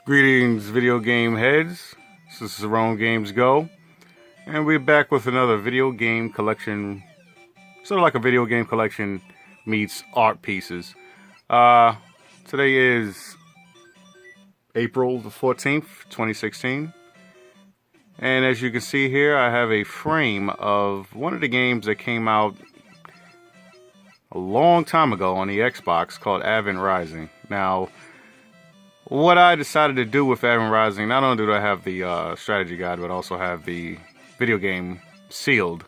Greetings, video game heads. This is Wrong Games Go, and we're back with another video game collection, sort of like a video game collection meets art pieces. Today is April the 14th, 2016, and as you can see here, I have a frame of one of the games that came out a long time ago on the Xbox called Advent Rising. Now, what I decided to do with Advent Rising, not only do I have the strategy guide, but also have the video game sealed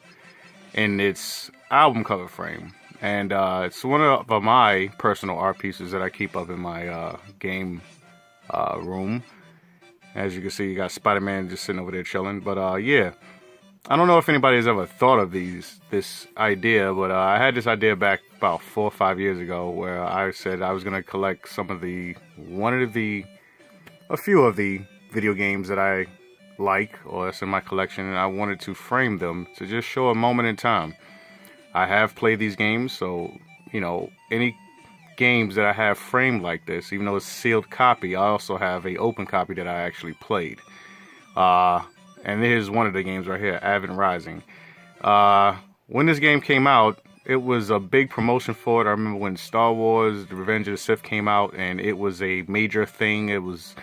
in its album cover frame. And it's one of my personal art pieces that I keep up in my game room. As you can see, you got Spider-Man just sitting over there chilling. But yeah, I don't know if anybody has ever thought of this idea, but I had this idea back about 4 or 5 years ago, where I said I was going to collect a few of the video games that I like, or that's in my collection, and I wanted to frame them to just show a moment in time. I have played these games, so, you know, any games that I have framed like this, even though it's a sealed copy, I also have a open copy that I actually played. And here's one of the games right here, Advent Rising. When this game came out, it was a big promotion for it. I remember when Star Wars: The Revenge of the Sith came out, and it was a major thing. It was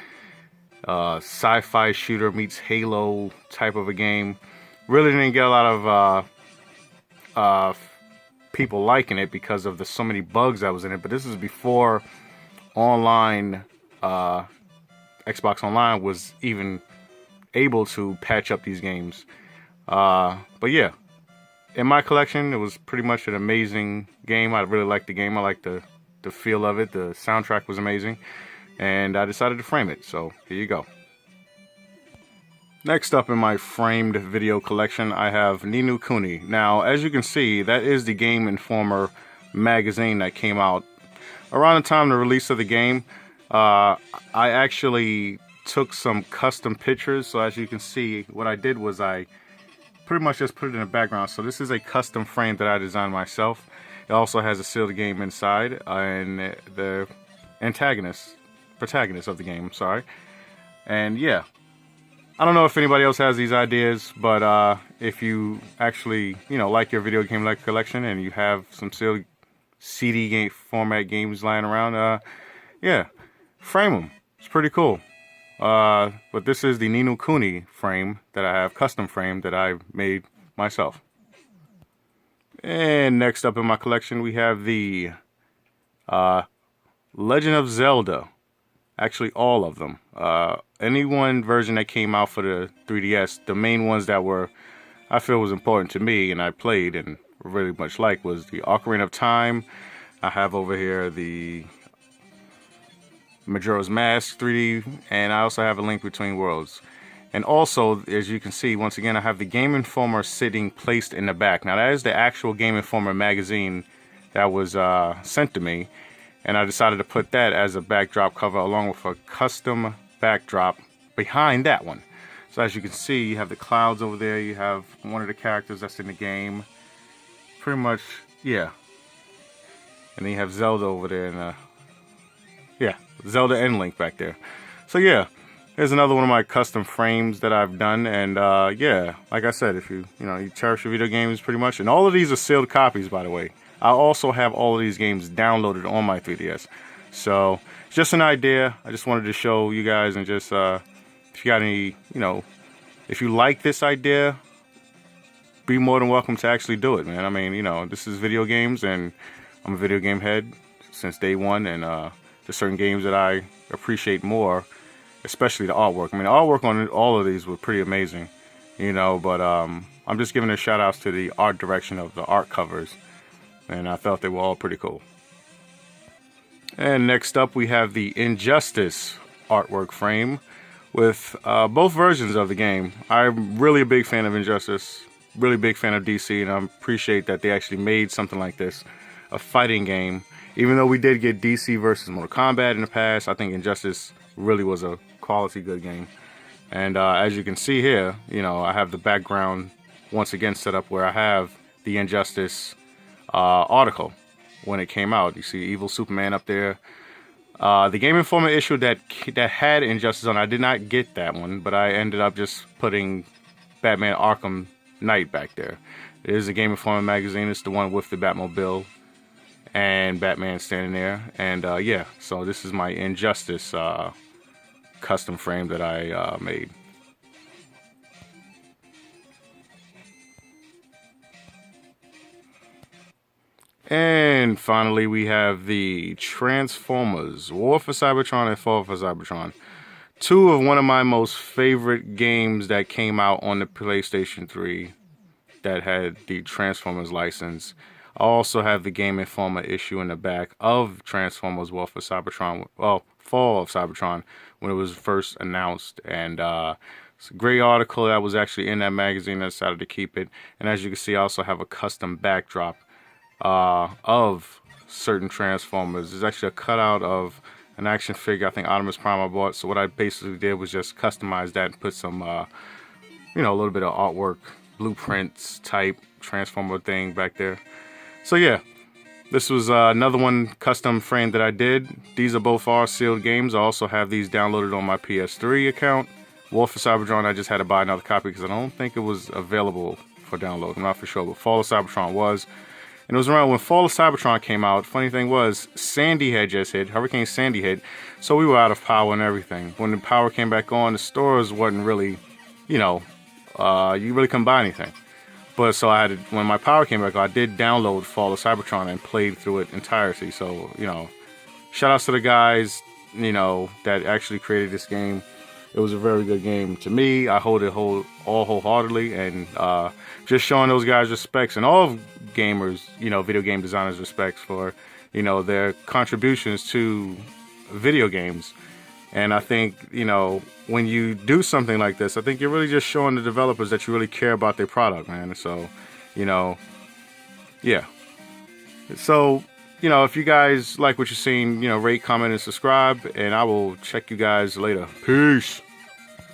sci-fi shooter meets Halo type of a game. Really didn't get a lot of people liking it because of so many bugs that was in it. But this is before online, Xbox Online was even able to patch up these games. But yeah, in my collection, it was pretty much an amazing game. I really liked the game. I liked the feel of it. The soundtrack was amazing, and I decided to frame it. So here you go. Next up in my framed video collection, I have Ni no Kuni. Now, as you can see, that is the Game Informer magazine that came out around the time of the release of the game. I actually took some custom pictures, so as you can see, what I did was I pretty much just put it in the background. So this is a custom frame that I designed myself. It also has a sealed game inside, and the protagonist of the game, sorry. And yeah, I don't know if anybody else has these ideas, but if you actually, you know, like your video game collection and you have some sealed CD game format games lying around, yeah, frame them. It's pretty cool. But this is the Ni no Kuni frame that I have, custom frame that I made myself. And next up in my collection, we have the Legend of Zelda. Actually, all of them. Any one version that came out for the 3DS, the main ones that I feel was important to me and I played and really much liked was the Ocarina of Time. I have over here the Majora's Mask 3D, and I also have a Link Between Worlds. And also, as you can see, once again, I have the Game Informer sitting placed in the back. Now, that is the actual Game Informer magazine that was sent to me, and I decided to put that as a backdrop cover along with a custom backdrop behind that one. So as you can see, you have the clouds over there, you have one of the characters that's in the game. Pretty much, yeah. And then you have Zelda over there, and yeah, Zelda and Link back there. So yeah, here's another one of my custom frames that I've done. And yeah, like I said, if you cherish your video games pretty much. And all of these are sealed copies, by the way. I also have all of these games downloaded on my 3DS. So it's just an idea. I just wanted to show you guys, and just if you got any, if you like this idea, be more than welcome to actually do it, man. I mean, this is video games, and I'm a video game head since day one, and there's certain games that I appreciate more, especially the artwork. I mean, the artwork on all of these was pretty amazing, but I'm just giving a shout outs to the art direction of the art covers, and I felt they were all pretty cool. And next up, we have the Injustice artwork frame with both versions of the game. I'm really a big fan of Injustice, really big fan of DC, and I appreciate that they actually made something like this, a fighting game. Even though we did get DC versus Mortal Kombat in the past, I think Injustice really was a quality good game. And as you can see here, I have the background once again set up where I have the Injustice article when it came out. You see Evil Superman up there. The Game Informer issue that had Injustice on, I did not get that one, but I ended up just putting Batman Arkham Knight back there. It is a Game Informer magazine. It's the one with the Batmobile and Batman standing there. And yeah, so this is my Injustice custom frame that I made. And finally, we have the Transformers, War for Cybertron and Fall for Cybertron. Two of one of my most favorite games that came out on the PlayStation 3 that had the Transformers license. I also have the Game Informer issue in the back of Transformers War for Cybertron, well, Fall of Cybertron, when it was first announced. And it's a great article that was actually in that magazine. I decided to keep it. And as you can see, I also have a custom backdrop of certain Transformers. There's actually a cutout of an action figure, I think Optimus Prime I bought. So what I basically did was just customize that and put some, you know, a little bit of artwork, blueprints type Transformer thing back there. So yeah, this was another one custom frame that I did. These are both sealed games. I also have these downloaded on my PS3 account. War for Cybertron, I just had to buy another copy because I don't think it was available for download. I'm not for sure, but Fall of Cybertron was. And it was around when Fall of Cybertron came out. Funny thing was, Sandy had just hit, Hurricane Sandy hit, so we were out of power and everything. When the power came back on, the stores wasn't really, you know, you really couldn't buy anything. But so I had to, when my power came back on, I did download Fall of Cybertron and played through it entirely. So, you know, shout outs to the guys, you know, that actually created this game. It was a very good game to me. I hold it wholeheartedly, and just showing those guys respects, and all gamers, you know, video game designers respects for, you know, their contributions to video games. And I think, you know, when you do something like this, I think you're really just showing the developers that you really care about their product, man. So, you know, yeah. So, you know, if you guys like what you're seeing, you know, rate, comment, and subscribe, and I will check you guys later. Peace.